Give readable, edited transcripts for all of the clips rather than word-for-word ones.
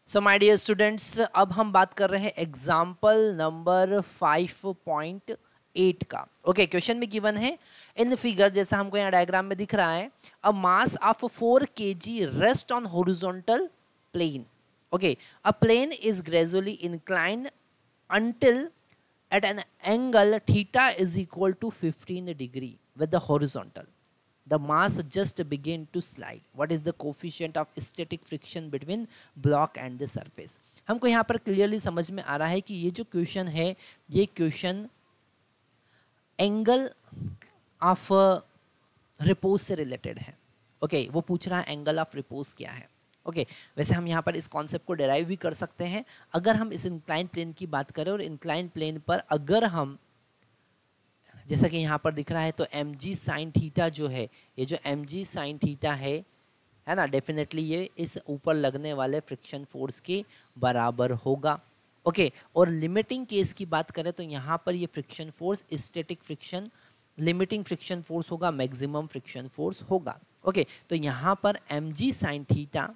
So my dear students, अब हम बात कर रहे हैं एग्जाम्पल नंबर 5.8 का। ओके, क्वेश्चन में गिवन है इन फिगर, जैसा हमको यहाँ डायग्राम में दिख रहा है, a mass of 4 kg rest on horizontal plane. Okay, a plane is gradually inclined until at an angle theta is equal to 15 degree with the horizontal. The mass just begin to slide. What is the coefficient of static friction between block and the surface? हमको यहाँ पर clearly समझ में आ रहा है कि ये जो क्वेश्चन है, ये क्वेश्चन एंगल ऑफ रिपोज से रिलेटेड है। ओके, वो पूछ रहा है एंगल ऑफ रिपोज क्या है। ओके, वैसे हम यहाँ पर इस कॉन्सेप्ट को डेराइव भी कर सकते हैं अगर हम इस इंक्लाइन प्लेन की बात करें, और इंक्लाइन प्लेन पर अगर हम, जैसा कि यहाँ पर दिख रहा है, तो एम जी साइन थीटा जो है, ये जो एम जी साइन थीटा है ना, डेफिनेटली ये इस ऊपर लगने वाले फ्रिक्शन फोर्स के बराबर होगा। ओके, और लिमिटिंग केस की बात करें तो यहाँ पर ये friction force static friction, limiting friction force होगा, मैक्सिमम फ्रिक्शन फोर्स होगा। ओके, तो यहाँ पर एम जी साइन थीटा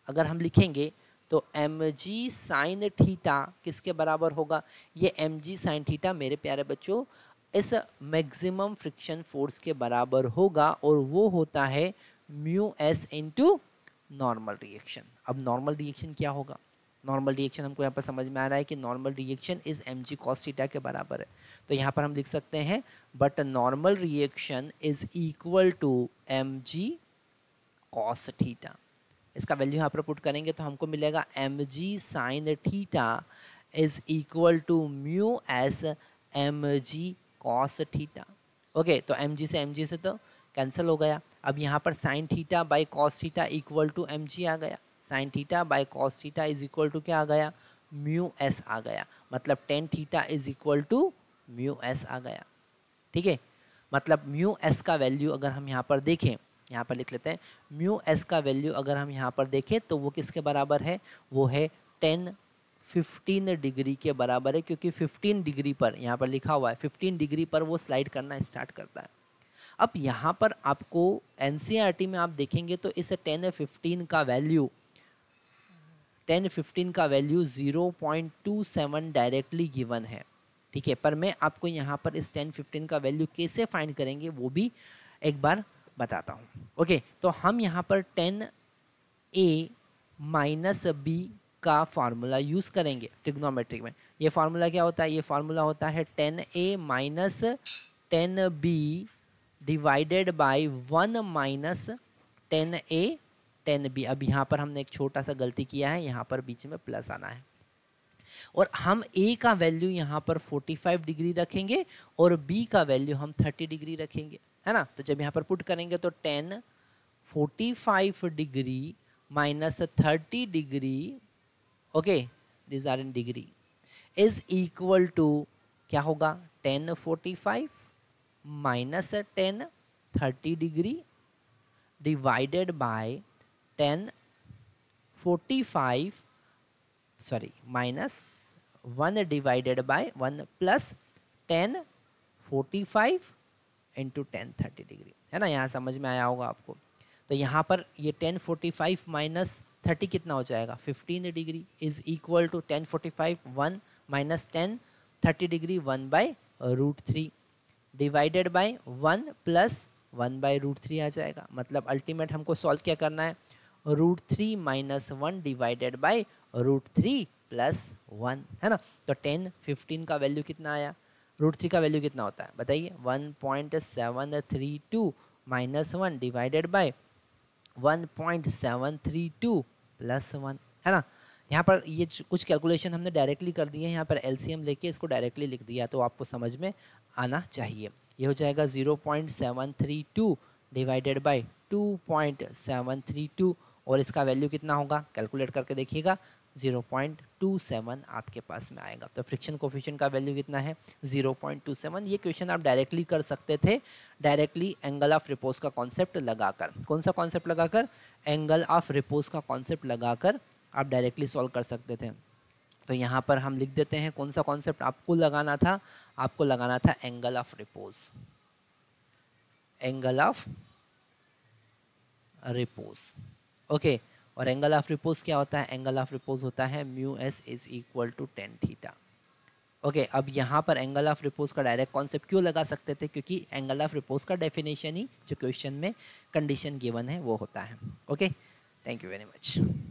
अगर हम लिखेंगे तो एम जी साइन थीटा किसके बराबर होगा? ये एम जी साइन थीटा मेरे प्यारे बच्चों इस मैक्सिमम फ्रिक्शन फोर्स के बराबर होगा, और वो होता है mu S into normal reaction. अब नॉर्मल रिएक्शन क्या होगा? नॉर्मल रिएक्शन हमको यहाँ पर समझ में आ रहा है कि normal reaction is M G cos theta के बराबर है। तो यहाँ पर हम लिख सकते हैं but normal reaction is equal to M G cos theta. इसका वैल्यू यहाँ पर पुट करेंगे तो हमको मिलेगा M G sine theta is equal to mu S M G cos theta. Okay, तो एम जी से तो कैंसिल हो गया। अब यहाँ पर sine theta by cos theta equal to M G आ गया। Sine theta by cos theta is equal to क्या आ गया? म्यू एस आ गया। मतलब tan theta is equal to mu S आ गया। ठीक है, मतलब म्यू एस का वैल्यू अगर हम यहाँ पर देखें, यहाँ पर लिख लेते हैं, म्यू एस का वैल्यू अगर हम यहाँ पर देखें तो वो किसके बराबर है? वो है 15 डिग्री के बराबर है, क्योंकि 15 डिग्री पर यहाँ पर लिखा हुआ है 15 डिग्री पर वो स्लाइड करना स्टार्ट करता है। अब यहाँ पर आपको एनसीईआरटी में आप देखेंगे तो इस 10-15 का वैल्यू 0.27 डायरेक्टली गिवन है। ठीक है, पर मैं आपको यहाँ पर इस 10-15 का वैल्यू कैसे फाइंड करेंगे वो भी एक बार बताता हूँ। ओके, तो हम यहाँ पर 10a माइनस बी का फार्मूला यूज़ करेंगे ट्रिग्नोमेट्रिक में। ये फार्मूला क्या होता है? ये फार्मूला होता है 10a minus 10b divided by 1 minus 10a 10b। अब यहाँ पर हमने एक छोटा सा गलती किया है, यहाँ पर बीच में प्लस आना है, और हम a का वैल्यू यहाँ पर 45 डिग्री रखेंगे और b का वैल्यू हम 30 डिग्री रखेंगे, है ना। तो जब यहाँ पर पुट करेंगे तो 10 45 degree minus 30 degree, okay, this are in degree, is equal to क्या होगा? 10 45 minus 10 30 degree divided by 10 45 sorry minus 1 divided by 1 plus 10 45 into 10 30 degree, है ना। यहाँ समझ में आया होगा आपको। तो यहाँ पर ये 10 45 माइनस 30 कितना हो जाएगा? 15 degree is equal to 10 45 1 minus 10 30 degree 1 by root 3 divided by 1 plus 1 by root 3 आ जाएगा। मतलब अल्टीमेट हमको सॉल्व क्या करना है? Root 3 minus 1 divided by root 3 plus 1, है ना। तो 10 15 का वैल्यू कितना आया? रूट 3 का वैल्यू कितना होता है बताइए? 1.732 माइनस 1 डिवाइडेड बाय 1.732 प्लस 1, है ना। यहाँ पर ये कुछ कैलकुलेशन हमने डायरेक्टली कर दिए हैं, यहाँ पर एलसीएम लेके इसको डायरेक्टली लिख दिया, तो आपको समझ में आना चाहिए। ये हो जाएगा 0.732 डिवाइडेड बाय 2.732, और इसका वैल्यू कितना होगा? कैलकुलेट करके देखिएगा, 0.27 आपके पास में आएगा। तो फ्रिक्शन कोफिशिएंट का वैल्यू कितना है? 0.27। ये क्वेश्चन आप डायरेक्टली कर सकते थे, डायरेक्टली एंगल ऑफ रिपोज का कॉन्सेप्ट लगाकर। कौन सा कॉन्सेप्ट लगाकर? एंगल ऑफ रिपोज का कॉन्सेप्ट लगाकर आप डायरेक्टली सॉल्व कर सकते थे। तो यहाँ पर हम लिख देते हैं कौन सा कॉन्सेप्ट आपको लगाना था? आपको लगाना था angle of repose, angle of repose. Okay, और एंगल ऑफ रिपोज क्या होता है? एंगल ऑफ रिपोज होता है mu S is equal to tan theta. Okay, अब यहाँ पर एंगल ऑफ रिपोज का डायरेक्ट कॉन्सेप्ट क्यों लगा सकते थे? क्योंकि एंगल ऑफ रिपोज का डेफिनेशन ही जो क्वेश्चन में कंडीशन गिवन है वो होता है। Okay, thank you very much.